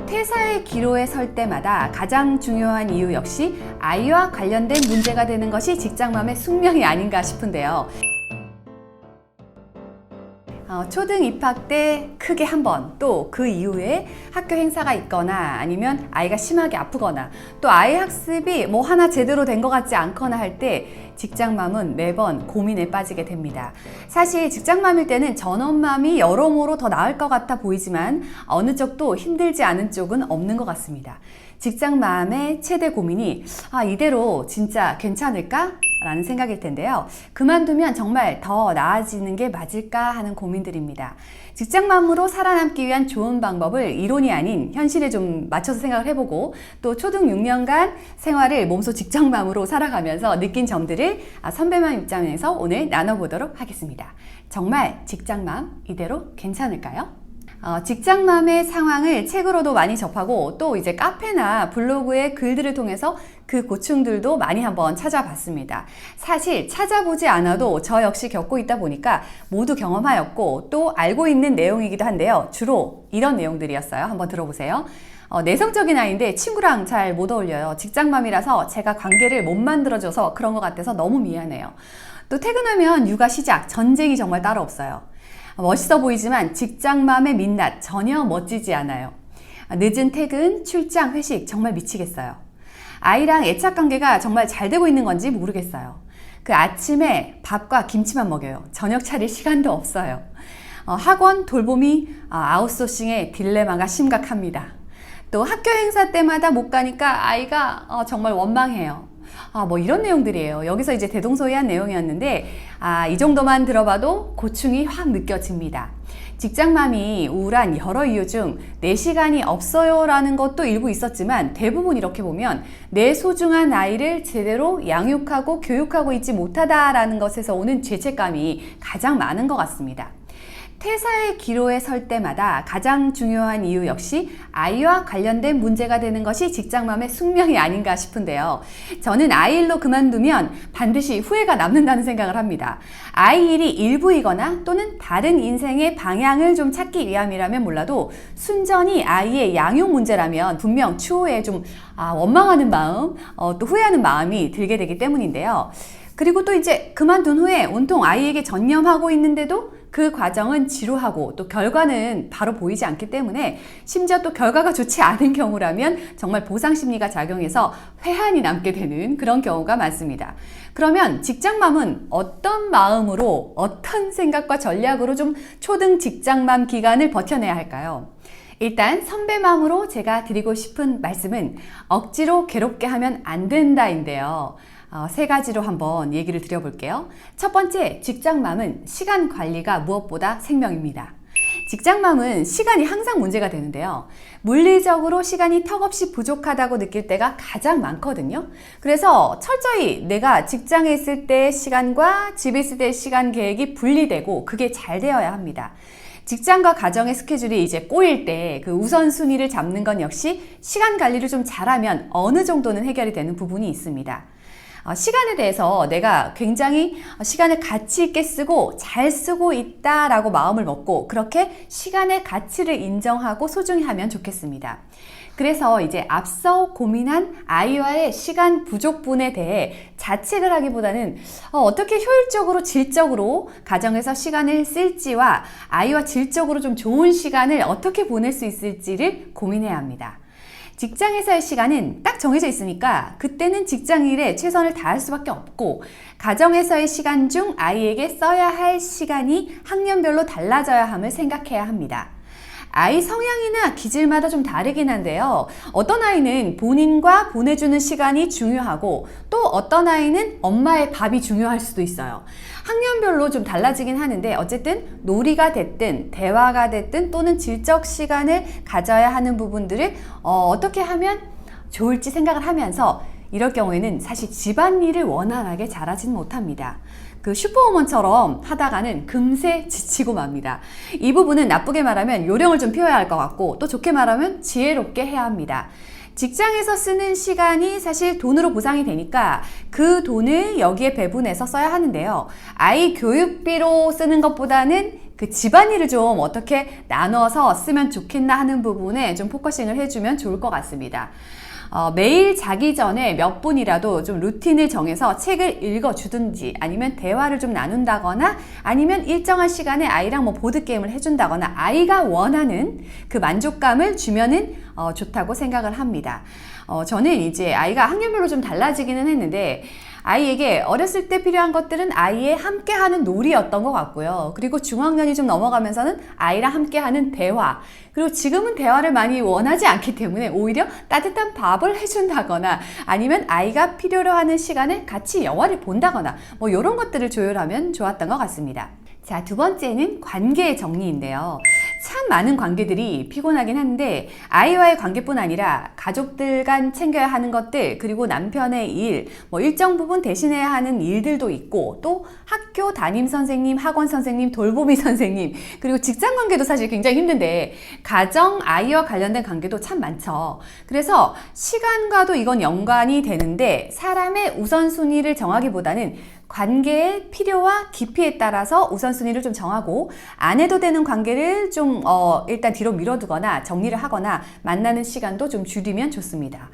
퇴사의 기로에 설 때마다 가장 중요한 이유 역시 아이와 관련된 문제가 되는 것이 직장맘의 숙명이 아닌가 싶은데요. 초등 입학 때 크게 한 번, 또 그 이후에 학교 행사가 있거나 아니면 아이가 심하게 아프거나 또 아이 학습이 뭐 하나 제대로 된 것 같지 않거나 할 때 직장맘은 매번 고민에 빠지게 됩니다. 사실 직장맘일 때는 전업맘이 여러모로 더 나을 것 같아 보이지만 어느 쪽도 힘들지 않은 쪽은 없는 것 같습니다. 직장맘의 최대 고민이 이대로 진짜 괜찮을까? 라는 생각일 텐데요. 그만두면 정말 더 나아지는 게 맞을까 하는 고민들입니다. 직장맘으로 살아남기 위한 좋은 방법을 이론이 아닌 현실에 좀 맞춰서 생각을 해보고 또 초등 6년간 생활을 몸소 직장맘으로 살아가면서 느낀 점들을 선배맘 입장에서 오늘 나눠보도록 하겠습니다. 정말 직장맘 이대로 괜찮을까요? 직장맘의 상황을 책으로도 많이 접하고 또 이제 카페나 블로그의 글들을 통해서 그 고충들도 많이 한번 찾아봤습니다. 사실 찾아보지 않아도 저 역시 겪고 있다 보니까 모두 경험하였고 또 알고 있는 내용이기도 한데요. 주로 이런 내용들이었어요. 한번 들어보세요. 내성적인 아이인데 친구랑 잘 못 어울려요. 직장맘이라서 제가 관계를 못 만들어줘서 그런 것 같아서 너무 미안해요. 또 퇴근하면 육아 시작, 전쟁이 정말 따로 없어요. 멋있어 보이지만 직장맘의 민낯 전혀 멋지지 않아요. 늦은 퇴근, 출장, 회식 정말 미치겠어요. 아이랑 애착 관계가 정말 잘 되고 있는 건지 모르겠어요. 그 아침에 밥과 김치만 먹여요. 저녁 차릴 시간도 없어요. 학원 돌봄이 아웃소싱의 딜레마가 심각합니다. 또 학교 행사 때마다 못 가니까 아이가 정말 원망해요. 뭐 이런 내용들이에요. 여기서 이제 대동소이한 내용이었는데 이 정도만 들어봐도 고충이 확 느껴집니다. 직장맘이 우울한 여러 이유 중 내 시간이 없어요 라는 것도 일부 있었지만 대부분 이렇게 보면 내 소중한 아이를 제대로 양육하고 교육하고 있지 못하다라는 것에서 오는 죄책감이 가장 많은 것 같습니다. 퇴사의 기로에 설 때마다 가장 중요한 이유 역시 아이와 관련된 문제가 되는 것이 직장맘의 숙명이 아닌가 싶은데요. 저는 아이 일로 그만두면 반드시 후회가 남는다는 생각을 합니다. 아이 일이 일부이거나 또는 다른 인생의 방향을 좀 찾기 위함이라면 몰라도 순전히 아이의 양육 문제라면 분명 추후에 좀 원망하는 마음, 또 후회하는 마음이 들게 되기 때문인데요. 그리고 또 이제 그만둔 후에 온통 아이에게 전념하고 있는데도 그 과정은 지루하고 또 결과는 바로 보이지 않기 때문에 심지어 또 결과가 좋지 않은 경우라면 정말 보상 심리가 작용해서 회한이 남게 되는 그런 경우가 많습니다. 그러면 직장맘은 어떤 마음으로 어떤 생각과 전략으로 좀 초등 직장맘 기간을 버텨내야 할까요? 일단 선배맘으로 제가 드리고 싶은 말씀은 억지로 괴롭게 하면 안 된다인데요. 세 가지로 한번 얘기를 드려볼게요. 첫 번째, 직장맘은 시간 관리가 무엇보다 생명입니다. 직장맘은 시간이 항상 문제가 되는데요. 물리적으로 시간이 턱없이 부족하다고 느낄 때가 가장 많거든요. 그래서 철저히 내가 직장에 있을 때의 시간과 집에 있을 때의 시간 계획이 분리되고 그게 잘 되어야 합니다. 직장과 가정의 스케줄이 이제 꼬일 때 그 우선순위를 잡는 건 역시 시간 관리를 좀 잘하면 어느 정도는 해결이 되는 부분이 있습니다. 시간에 대해서 내가 굉장히 시간을 가치 있게 쓰고 잘 쓰고 있다라고 마음을 먹고 그렇게 시간의 가치를 인정하고 소중히 하면 좋겠습니다. 그래서 이제 앞서 고민한 아이와의 시간 부족분에 대해 자책을 하기보다는 어떻게 효율적으로 질적으로 가정에서 시간을 쓸지와 아이와 질적으로 좀 좋은 시간을 어떻게 보낼 수 있을지를 고민해야 합니다. 직장에서의 시간은 딱 정해져 있으니까 그때는 직장 일에 최선을 다할 수밖에 없고 가정에서의 시간 중 아이에게 써야 할 시간이 학년별로 달라져야 함을 생각해야 합니다. 아이 성향이나 기질마다 좀 다르긴 한데요. 어떤 아이는 본인과 보내주는 시간이 중요하고 또 어떤 아이는 엄마의 밥이 중요할 수도 있어요. 학년별로 좀 달라지긴 하는데 어쨌든 놀이가 됐든 대화가 됐든 또는 질적 시간을 가져야 하는 부분들을 어떻게 하면 좋을지 생각을 하면서 이럴 경우에는 사실 집안일을 원활하게 잘하지는 못합니다. 그 슈퍼우먼처럼 하다가는 금세 지치고 맙니다. 이 부분은 나쁘게 말하면 요령을 좀 피워야 할 것 같고 또 좋게 말하면 지혜롭게 해야 합니다. 직장에서 쓰는 시간이 사실 돈으로 보상이 되니까 그 돈을 여기에 배분해서 써야 하는데요. 아이 교육비로 쓰는 것보다는 그 집안일을 좀 어떻게 나눠서 쓰면 좋겠나 하는 부분에 좀 포커싱을 해주면 좋을 것 같습니다. 매일 자기 전에 몇 분이라도 좀 루틴을 정해서 책을 읽어주든지 아니면 대화를 좀 나눈다거나 아니면 일정한 시간에 아이랑 뭐 보드게임을 해준다거나 아이가 원하는 그 만족감을 주면은 좋다고 생각을 합니다. 저는 이제 아이가 학년별로 좀 달라지기는 했는데 아이에게 어렸을 때 필요한 것들은 아이의 함께하는 놀이였던 것 같고요. 그리고 중학년이 좀 넘어가면서는 아이랑 함께하는 대화, 그리고 지금은 대화를 많이 원하지 않기 때문에 오히려 따뜻한 밥을 해준다거나 아니면 아이가 필요로 하는 시간을 같이 영화를 본다거나 뭐 이런 것들을 조율하면 좋았던 것 같습니다. 자, 두 번째는 관계의 정리인데요. 참 많은 관계들이 피곤하긴 한데 아이와의 관계뿐 아니라 가족들 간 챙겨야 하는 것들, 그리고 남편의 일, 뭐 일정 부분 대신해야 하는 일들도 있고 또 학교 담임 선생님, 학원 선생님, 돌보미 선생님, 그리고 직장 관계도 사실 굉장히 힘든데 가정, 아이와 관련된 관계도 참 많죠. 그래서 시간과도 이건 연관이 되는데 사람의 우선순위를 정하기보다는 관계의 필요와 깊이에 따라서 우선순위를 좀 정하고 안 해도 되는 관계를 좀 일단 뒤로 밀어두거나 정리를 하거나 만나는 시간도 좀 줄이면 좋습니다.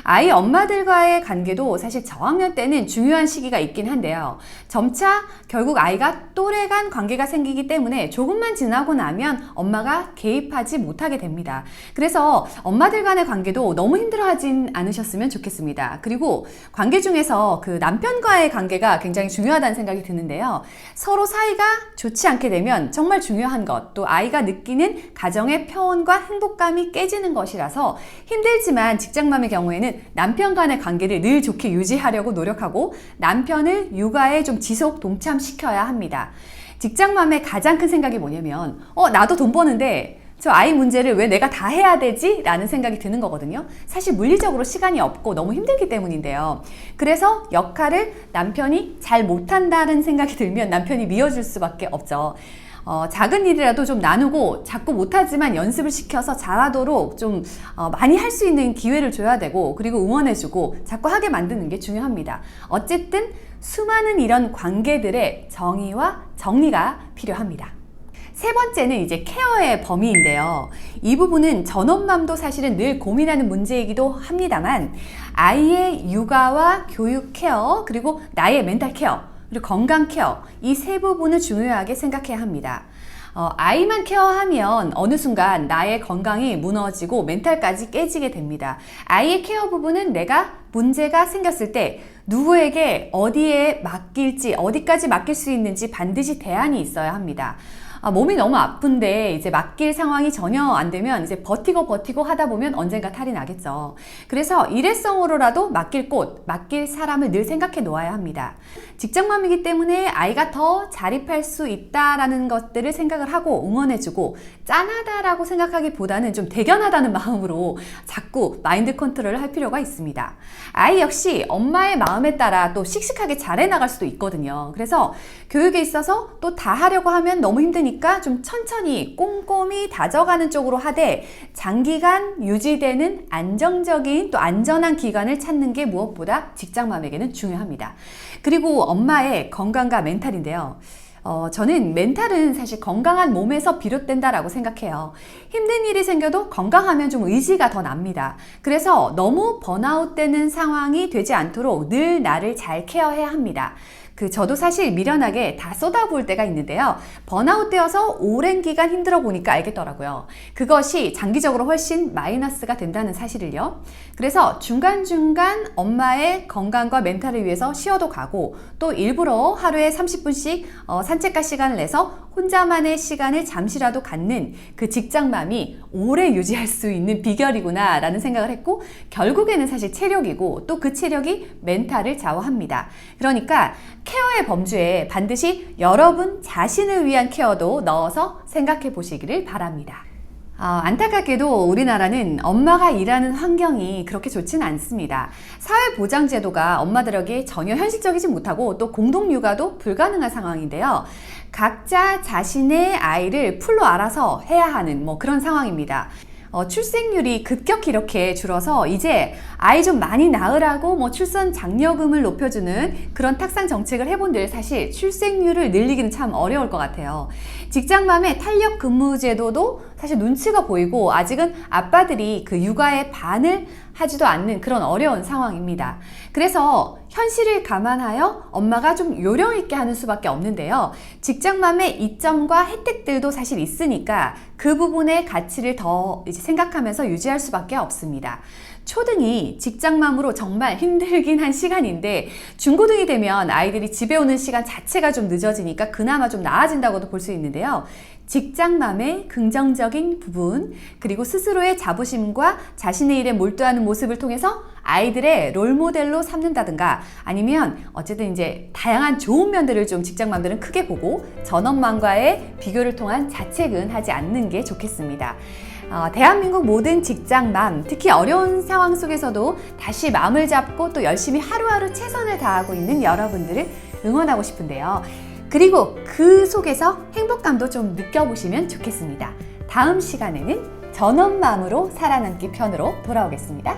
아이 엄마들과의 관계도 사실 저학년 때는 중요한 시기가 있긴 한데요. 점차 결국 아이가 또래 간 관계가 생기기 때문에 조금만 지나고 나면 엄마가 개입하지 못하게 됩니다. 그래서 엄마들 간의 관계도 너무 힘들어하진 않으셨으면 좋겠습니다. 그리고 관계 중에서 그 남편과의 관계가 굉장히 중요하다는 생각이 드는데요. 서로 사이가 좋지 않게 되면 정말 중요한 것, 또 아이가 느끼는 가정의 평온과 행복감이 깨지는 것이라서 힘들지만 직장맘의 경우에는 남편 간의 관계를 늘 좋게 유지하려고 노력하고 남편을 육아에 좀 지속 동참시켜야 합니다. 직장맘의 가장 큰 생각이 뭐냐면 나도 돈 버는데 저 아이 문제를 왜 내가 다 해야 되지? 라는 생각이 드는 거거든요. 사실 물리적으로 시간이 없고 너무 힘들기 때문인데요. 그래서 역할을 남편이 잘 못한다는 생각이 들면 남편이 미워질 수밖에 없죠. 작은 일이라도 좀 나누고 자꾸 못하지만 연습을 시켜서 잘하도록 좀 많이 할 수 있는 기회를 줘야 되고, 그리고 응원해주고 자꾸 하게 만드는 게 중요합니다. 어쨌든 수많은 이런 관계들의 정의와 정리가 필요합니다. 세 번째는 이제 케어의 범위인데요. 이 부분은 전엄맘도 사실은 늘 고민하는 문제이기도 합니다만 아이의 육아와 교육 케어, 그리고 나의 멘탈 케어, 그리고 건강 케어, 이 세 부분을 중요하게 생각해야 합니다. 아이만 케어하면 어느 순간 나의 건강이 무너지고 멘탈까지 깨지게 됩니다. 아이의 케어 부분은 내가 문제가 생겼을 때 누구에게 어디에 맡길지, 어디까지 맡길 수 있는지 반드시 대안이 있어야 합니다. 몸이 너무 아픈데 이제 맡길 상황이 전혀 안 되면 이제 버티고 하다 보면 언젠가 탈이 나겠죠. 그래서 일회성으로라도 맡길 곳, 맡길 사람을 늘 생각해 놓아야 합니다. 직장맘이기 때문에 아이가 더 자립할 수 있다라는 것들을 생각을 하고 응원해주고, 짠하다라고 생각하기보다는 좀 대견하다는 마음으로 자꾸 마인드 컨트롤을 할 필요가 있습니다. 아이 역시 엄마의 마음에 따라 또 씩씩하게 잘해나갈 수도 있거든요. 그래서 교육에 있어서 또 다 하려고 하면 너무 힘드니까 좀 천천히 꼼꼼히 다져가는 쪽으로 하되 장기간 유지되는 안정적인 또 안전한 기관을 찾는 게 무엇보다 직장맘에게는 중요합니다. 그리고 엄마의 건강과 멘탈인데요. 저는 멘탈은 사실 건강한 몸에서 비롯된다라고 생각해요. 힘든 일이 생겨도 건강하면 좀 의지가 더 납니다. 그래서 너무 번아웃되는 상황이 되지 않도록 늘 나를 잘 케어해야 합니다. 저도 사실 미련하게 다 쏟아부을 때가 있는데요. 번아웃 되어서 오랜 기간 힘들어 보니까 알겠더라고요. 그것이 장기적으로 훨씬 마이너스가 된다는 사실을요. 그래서 중간중간 엄마의 건강과 멘탈을 위해서 쉬어도 가고, 또 일부러 하루에 30분씩 산책할 시간을 내서 혼자만의 시간을 잠시라도 갖는 그 직장맘이 오래 유지할 수 있는 비결이구나 라는 생각을 했고, 결국에는 사실 체력이고 또 그 체력이 멘탈을 좌우합니다. 그러니까 케어의 범주에 반드시 여러분 자신을 위한 케어도 넣어서 생각해 보시기를 바랍니다. 안타깝게도 우리나라는 엄마가 일하는 환경이 그렇게 좋지는 않습니다. 사회보장제도가 엄마들에게 전혀 현실적이지 못하고 또 공동육아도 불가능한 상황인데요. 각자 자신의 아이를 풀로 알아서 해야 하는 그런 상황입니다. 출생률이 급격히 이렇게 줄어서 이제 아이 좀 많이 낳으라고 뭐 출산 장려금을 높여주는 그런 탁상 정책을 해본들 사실 출생률을 늘리기는 참 어려울 것 같아요. 직장맘의 탄력 근무 제도도 사실 눈치가 보이고 아직은 아빠들이 그 육아에 반을 하지도 않는 그런 어려운 상황입니다. 그래서 현실을 감안하여 엄마가 좀 요령 있게 하는 수밖에 없는데요. 직장맘의 이점과 혜택들도 사실 있으니까 그 부분의 가치를 더 이제 생각하면서 유지할 수밖에 없습니다. 초등이 직장맘으로 정말 힘들긴 한 시간인데 중고등이 되면 아이들이 집에 오는 시간 자체가 좀 늦어지니까 그나마 좀 나아진다고도 볼 수 있는데요. 직장맘의 긍정적인 부분, 그리고 스스로의 자부심과 자신의 일에 몰두하는 모습을 통해서 아이들의 롤모델로 삼는다든가 아니면 어쨌든 이제 다양한 좋은 면들을 좀 직장맘들은 크게 보고 전업맘과의 비교를 통한 자책은 하지 않는 게 좋겠습니다. 대한민국 모든 직장맘, 특히 어려운 상황 속에서도 다시 마음을 잡고 또 열심히 하루하루 최선을 다하고 있는 여러분들을 응원하고 싶은데요. 그리고 그 속에서 행복감도 좀 느껴보시면 좋겠습니다. 다음 시간에는 전업맘으로 살아남기 편으로 돌아오겠습니다.